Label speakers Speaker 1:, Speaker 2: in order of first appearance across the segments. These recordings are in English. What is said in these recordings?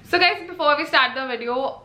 Speaker 1: So guys, before we start the video,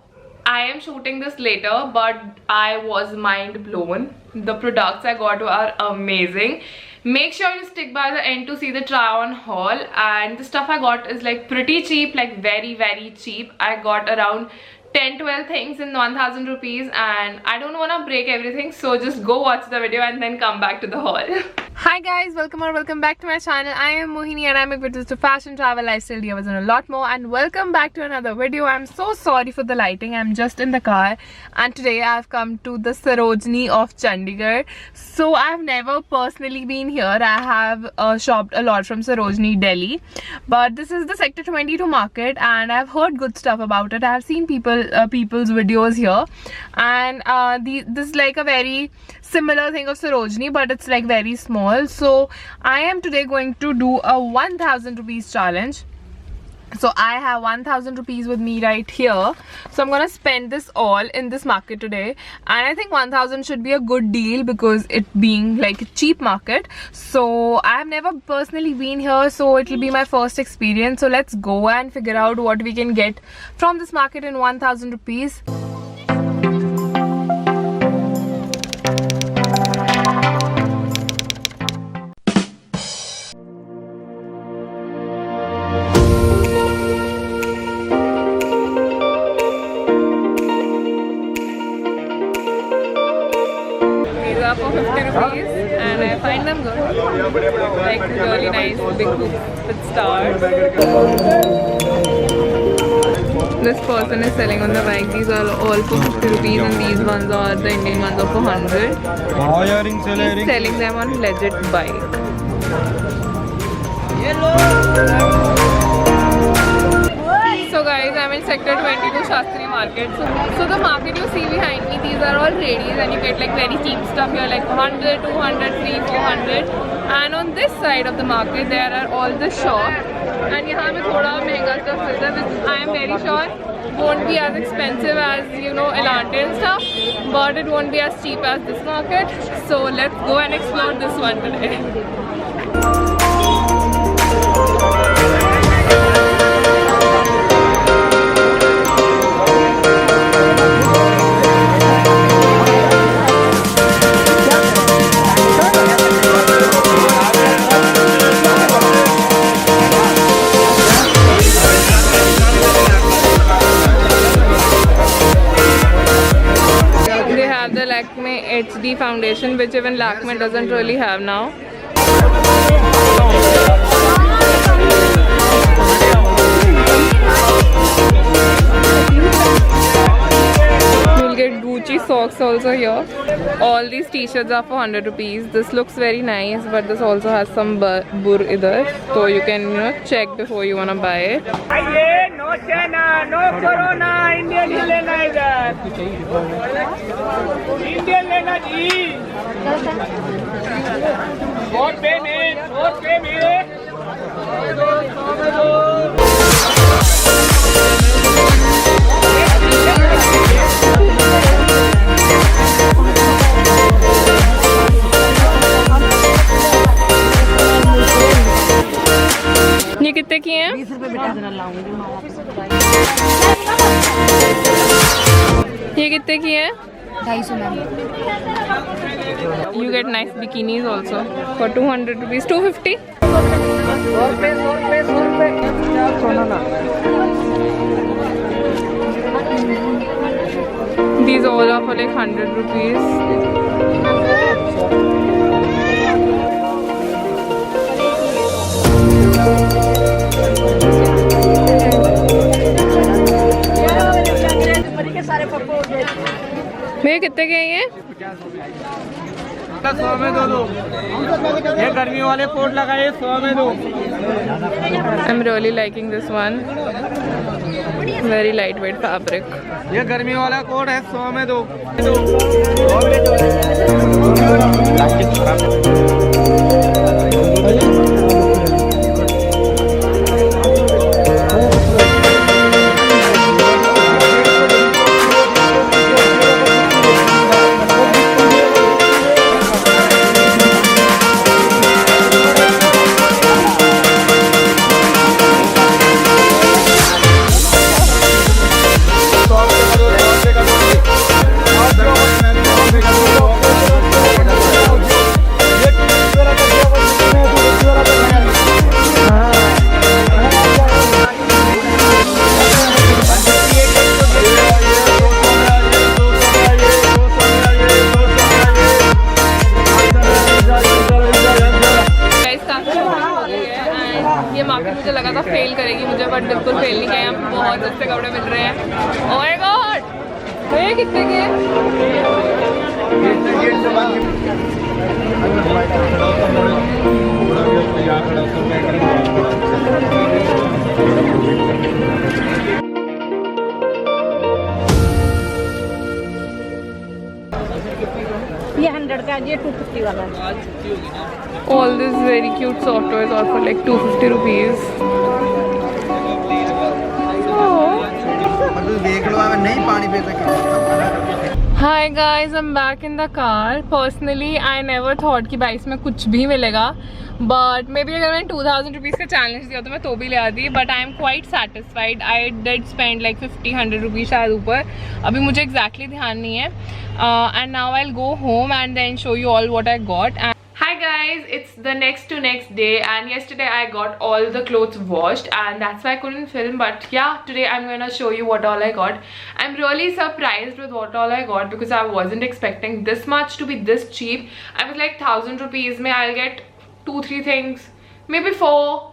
Speaker 1: I am shooting this later, but I was mind blown. The products I got are amazing. Make sure you stick by the end to see the try on haul. And the stuff I got is like pretty cheap, like very cheap. I got around 10-12 things in 1000 rupees, and I don't want to break everything, so just go watch the video and then come back to the haul. Hi guys, welcome back to my channel. I am Mohini and I'm equipped to fashion, travel, lifestyle, DIYs and a lot more, and welcome back to another video. I'm so sorry for the lighting. I'm just in the car and today I've come to the Sarojini of Chandigarh. So I've never personally been here. I have shopped a lot from Sarojini, Delhi, but this is the Sector 22 market and I've heard good stuff about it. I've seen people's videos here, and this is like a very similar thing of Sarojini, but it's like very small. So I am today going to do a 1000 rupees challenge. So I have 1000 rupees with me right here, so I'm gonna spend this all in this market today, and I think 1000 should be a good deal because it being like a cheap market. So I have never personally been here, so it will be my first experience. So let's go and figure out what we can get from this market in 1000 rupees. For 50 rupees, and I find them good, like really nice big hoops with stars. This person is selling on the bike. These are all for 50 rupees and these ones are, the Indian ones are for 100. He's selling them on legit bike. So guys, I'm in Sector 22 Shastri Market. So the market you see behind me, these are all radies and you get like very cheap stuff here, like 100, 200, 300, 400. And on this side of the market, there are all the shops. And here पे थोड़ा महंगा stuff मिलता है, which I am very sure won't be as expensive as, you know, Elante and stuff, but it won't be as cheap as this market. So let's go and explore this one today. The Lakme HD foundation, which even Lakme doesn't really have now. You'll get Gucci socks also here. All these t-shirts are for 100 rupees. This looks very nice, but this also has some bur either, so you can, you know, check before you wanna buy it.
Speaker 2: No China, no Corona, Indian lena idhar. Indian lena ji. Vote pe me.
Speaker 1: ये कितने की हैं?
Speaker 3: 20 रुपए बेटा देना लाऊंगी।
Speaker 1: ये कितने की हैं?
Speaker 3: 250 ma'am.
Speaker 1: You get nice bikinis also for 200 rupees, 250. These all are for like 100 rupees. भैया कितने के हैं ये?
Speaker 2: 100 में दो। ये गर्मी वाले कोट लगाए 100 में दो।
Speaker 1: I'm really liking this one. Very lightweight fabric.
Speaker 2: ये गर्मी वाला कोट है 100 में दो।
Speaker 1: गॉड, बिल्कुल फेल नहीं किया, यहाँ पे बहुत सस्ते कपड़े मिल रहे हैं। ओह माय गॉड, ये कितने के?
Speaker 3: ये 100 का, ये 250 वाला है।
Speaker 1: All this very cute soft toys are for like 250 rupees. Hi guys, I'm back in the car. Personally, I never thought कि भाई इसमें कुछ भी मिलेगा, but maybe अगर मैंने 2000 rupees का challenge दिया तो मैं तो भी ले आती. But I am quite satisfied. I did spend like 50-100 rupees शायद ऊपर. अभी मुझे exactly ध्यान नहीं है. And now I'll go home and then show you all what I got. Hi guys, it's the next to next day and yesterday I got all the clothes washed and that's why I couldn't film, but yeah, today I'm gonna show you what all I got. I'm really surprised with what all I got because I wasn't expecting this much to be this cheap. I was like 1000 rupees may I'll get 2-3 things, maybe 4,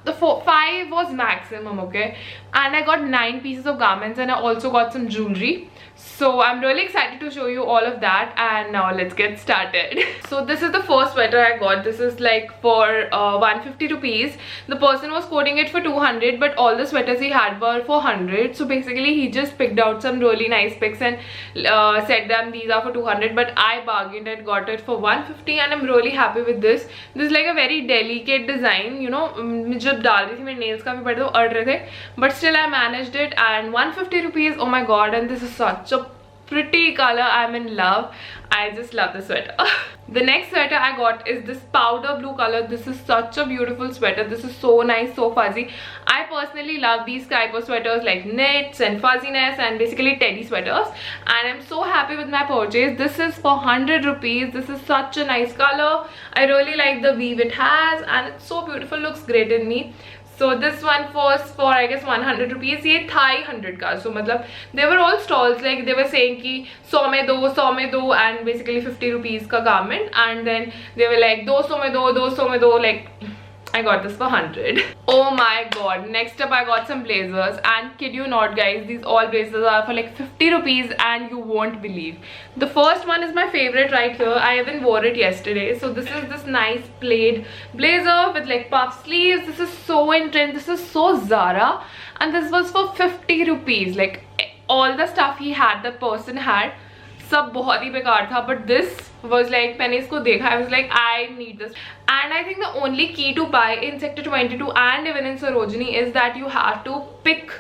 Speaker 1: the 5 was maximum, okay? And I got 9 pieces of garments and I also got some jewelry. So I'm really excited to show you all of that, and now let's get started. So this is the first sweater I got. This is like for 150 rupees. The person was quoting it for 200, but all the sweaters he had were for 100. So basically he just picked out some really nice picks and said them these are for 200, but I bargained and got it for 150 and I'm really happy with this. This is like a very delicate design, you know. जब डाल रही थी मेरे nails काफी बड़े तो अड़ रहे थे, but still I managed it, and 150 rupees. Oh my god, and this is such a pretty color. I'm in love. I just love the sweater. The next sweater I got is this powder blue color. This is such a beautiful sweater. This is so nice, so fuzzy. I personally love these type of sweaters like knits and fuzziness and basically teddy sweaters, and I'm so happy with my purchase. This is for 100 rupees. This is such a nice color. I really like the weave it has and it's so beautiful, looks great in me. So this one was for I guess 100 rupees. ये था ही 100 का. So मतलब they were all stalls, like they were saying कि 100 में दो, 100 में दो, and basically 50 rupees का garment, and then they were like 200 में दो, 200 में दो, like I got this for 100. Oh my god. Next up I got some blazers, and kid you not guys, these all blazers are for like 50 rupees and you won't believe. The first one is my favorite right here. I even wore it yesterday. So this is this nice plaid blazer with like puff sleeves. This is so in trend. This is so Zara, and this was for 50 rupees. Like all the stuff he had, the person had, सब बहुत ही बेकार था, but this was like, मैंने इसको देखा, I was like I need this. And I think the only key to buy in Sector 22 and even in Sarojini is that you have to pick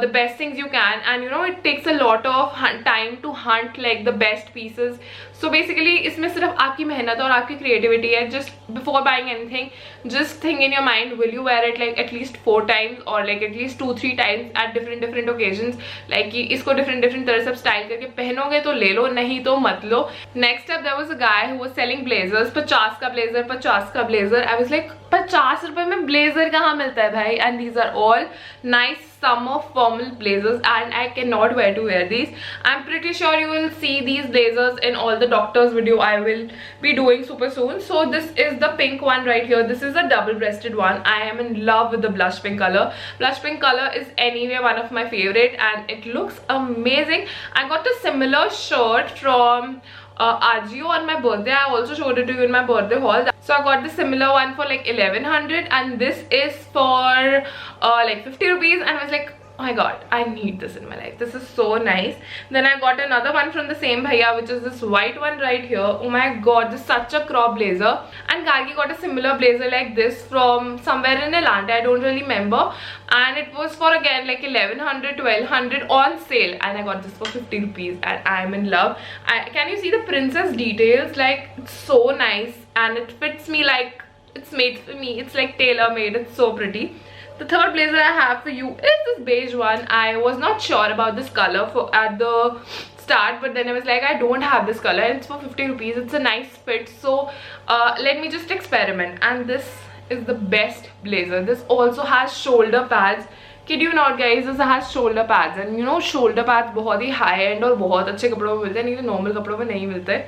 Speaker 1: the best things you can, and you know it takes a lot of time to hunt like the best pieces. So basically इसमें सिर्फ आपकी मेहनत और आपकी creativity है. Just before buying anything, just think in your mind, will you wear it like at least 4 times or like at least 2-3 times at different occasions, like कि इसको different तरह से style करके पहनोगे तो ले लो, नहीं तो मत लो. Next up there was a guy who was selling blazers. 50 का blazer, 50 का blazer. I was like 50 रुपए में blazer कहाँ मिलता है भाई? And these are all nice summer formal blazers, and I cannot wait to wear these. I'm pretty sure you will see these blazers in all the doctors video I will be doing super soon. So this is the pink one right here. This is a double-breasted one. I am in love with the blush pink color. Blush pink color is anyway one of my favorite, and it looks amazing. I got a similar shirt from Ajio on my birthday. I also showed it to you in my birthday haul. So I got the similar one for like 1100, and this is for like 50 rupees, and I was like, oh my god, I need this in my life. This is so nice. Then I got another one from the same bhaiya, which is this white one right here. Oh my god, this is such a crop blazer. And Gargi got a similar blazer like this from somewhere in Atlanta, I don't really remember, and it was for again like 1100, 1200 on sale, and I got this for 50 rupees, and I am in love. Can you see the princess details? Like it's so nice, and it fits me like it's made for me. It's like tailor made. It's so pretty. The third blazer I have for you is this beige one. I was not sure about this color at the start, but then I was like, I don't have this color, and it's for 50 rupees. It's a nice fit, so let me just experiment. And this is the best blazer. This also has shoulder pads. Kid you not guys, this has shoulder pads, and you know shoulder pads बहुत ही high end और बहुत अच्छे कपड़ों में मिलते हैं, नहीं तो normal कपड़ों में नहीं मिलते.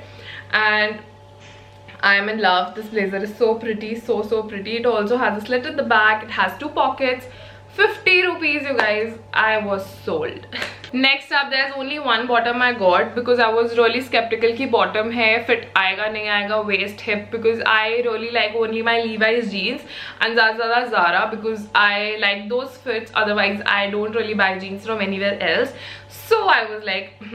Speaker 1: And I am in love. This blazer is so pretty, so pretty. It also has a slit at the back. It has 2 pockets, 50 rupees, you guys. I was sold. Next up, there's only one bottom I got because I was really skeptical कि bottom है fit आएगा नहीं आएगा, waist hip, because I really like only my Levi's jeans and ज़्यादा Zara because I like those fits. Otherwise I don't really buy jeans from anywhere else. So I was like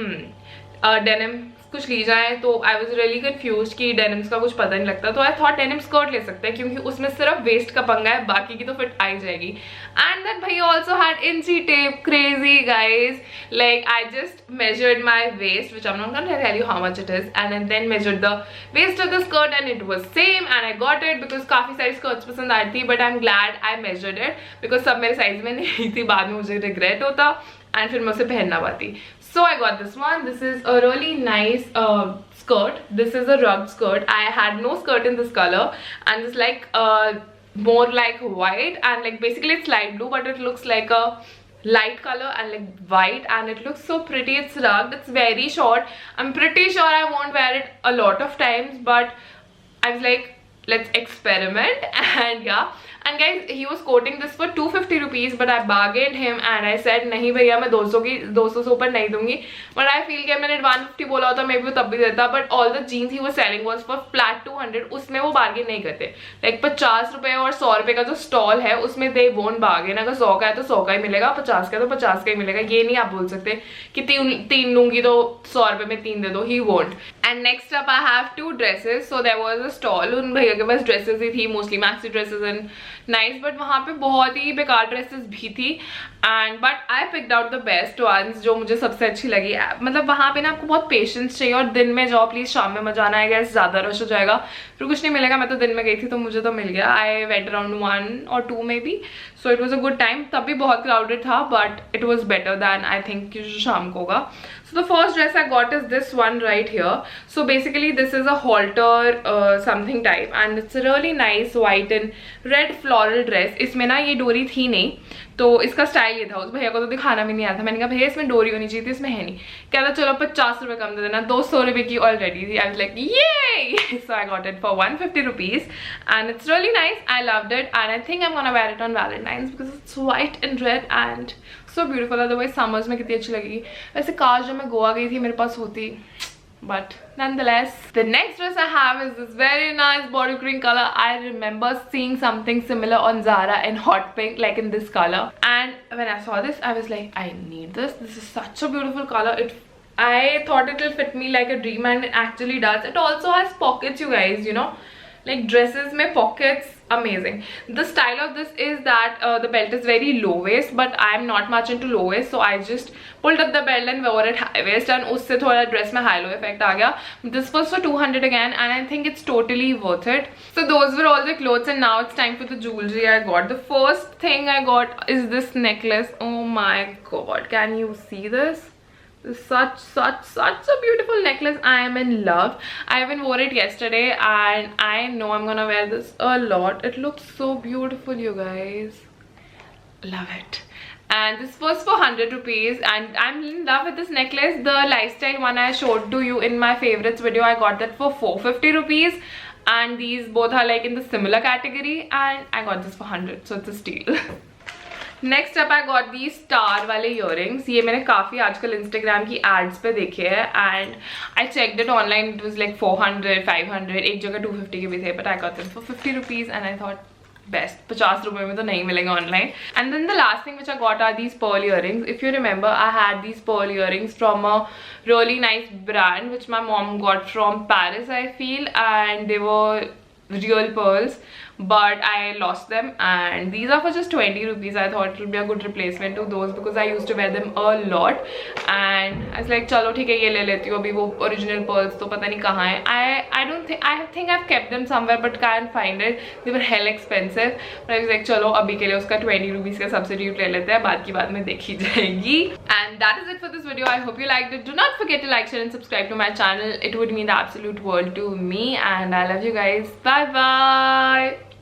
Speaker 1: denim कुछ ली जाए. तो I was really confuse कि denims का कुछ पता नहीं लगता. तो आई थॉट डेनिम स्कर्ट ले सकते हैं क्योंकि उसमें सिर्फ वेस्ट का पंगा है, बाकी की तो फिट आ ही जाएगी. एंड देन भाई ऑल्सो हैड इंची tape. Crazy guys. Like I just measured my waist which I am not gonna tell you how much it is, and then measured the waist of the skirt and it was same and I got it because काफी सारी skirts पसंद आई थी. But I am glad I measured it because सब मेरे size में नहीं थी. बाद में मुझे रिग्रेट होता एंड फिर मैं उसे पहनना पाती. So I got this one. This is a really nice skirt. This is a rugged skirt. I had no skirt in this color, and it's like more like white, and like basically it's light blue, but it looks like a light color and like white, and it looks so pretty. It's rugged. It's very short. I'm pretty sure I won't wear it a lot of times, but I was like, let's experiment. And yeah. And guys, he was quoting this for 250 rupees, but I bargained him and I said नहीं भैया मैं 200 से ऊपर नहीं दूंगी. But I feel कि मैंने 150 बोला होता मैं भी तब भी देता. But all the jeans he was selling was for flat 200. उसमें वो bargain नहीं करते. Like 50 रुपए और 100 रुपए का जो stall है उसमें they won't bargain. अगर 100 का है तो 100 का ही मिलेगा, 50 का है तो 50 का ही मिलेगा. ये नहीं आप बोल सकते कि तीन लूंगी तो 100 रुपए में 3 दे दो. He won't. And next up I have 2 dresses. So there was a stall. उन भैया के पास dresses ही थी, mostly maxi dresses and nice. But वहाँ पे बहुत ही बेकार ड्रेसेस भी थी. And but I picked out the best ones जो मुझे सबसे अच्छी लगी. मतलब वहाँ पे ना आपको बहुत पेशेंस चाहिए, और दिन में जाओ प्लीज, शाम में मजा आना है. ज़्यादा रश हो जाएगा फिर कुछ नहीं मिलेगा. मैं तो दिन में गई थी तो मुझे तो मिल गया. I went around 1 or 2 may be. So it was a good time. तब भी बहुत क्राउडेड था but it was better than I think जो शाम को होगा. So the first dress I got is this one right here. So basically this is a halter something type, and it's a really nice white and red floral dress. इसमें ना ये डोरी थी नहीं, तो इसका स्टाइल ये था. उस भैया को तो दिखाना भी नहीं आया था. मैंने कहा भैया इसमें डोरी होनी चाहिए थी, इसमें है नहीं. कहता चलो 50 रुपए कम दे देना. 200 रुपए की ऑलरेडी थी. आई was like yay. So I got it for 150 rupees and it's really nice. I loved it and I think I'm gonna wear it on Valentine's because it's white and red and so beautiful. Otherwise summers में कितनी अच्छी लगेगी. वैसे काश जब मैं गोवा गई थी मेरे पास होती, but nonetheless. The next dress I have is this very nice bottle green color. I remember seeing something similar on Zara in hot pink, like in this color, and when I saw this I was like, I need this. This is such a beautiful color. I thought it will fit me like a dream, and it actually does. It also has pockets, you guys, you know, like dresses में pockets. Amazing. The style of this is that the belt is very low waist, but I am not much into low waist, so I just pulled up the belt and wore it high waist, and उससे थोड़ा dress में high low effect आ गया. This was for 200 again, and I think it's totally worth it. So those were all the clothes, and now it's time for the jewelry I got. The first thing I got is this necklace. Oh my god, can you see this? Such a beautiful necklace. I am in love. I even wore it yesterday and I know I'm gonna wear this a lot. It looks so beautiful, you guys. Love it. And this was for 100 rupees and I'm in love with this necklace. The lifestyle one I showed to you in my favorites video, I got that for 450 rupees, and these both are like in the similar category, and I got this for 100, so it's a steal. Next up I got the star वाले earrings. ये मैंने काफ़ी आजकल Instagram की ads पे देखे हैं and I checked it online. It was like 400, 500, एक जगह 250 के भी थे, but I got them for 50 rupees and I thought best. 50 रुपए में तो नहीं मिलेंगे online. And then the last thing which I got are these pearl earrings. If you remember I had these pearl earrings from a really nice brand which my mom got from Paris I feel, and they were real pearls, but I lost them, and these are for just 20 rupees. I thought it would be a good replacement to those because I used to wear them a lot, and I was like चलो ठीक है ये ले लेती हूँ. अभी वो original pearls तो पता नहीं कहाँ हैं. I think I've kept them somewhere but can't find it. They were hell expensive, but I was like चलो अभी के लिए उसका 20 rupees का substitute ले लेते हैं, बाद की बात में देखी जाएगी. And that is it for this video. I hope you liked it. Do not forget to like, share and subscribe to my channel. It would mean the absolute world to me, and I love you guys. Bye bye.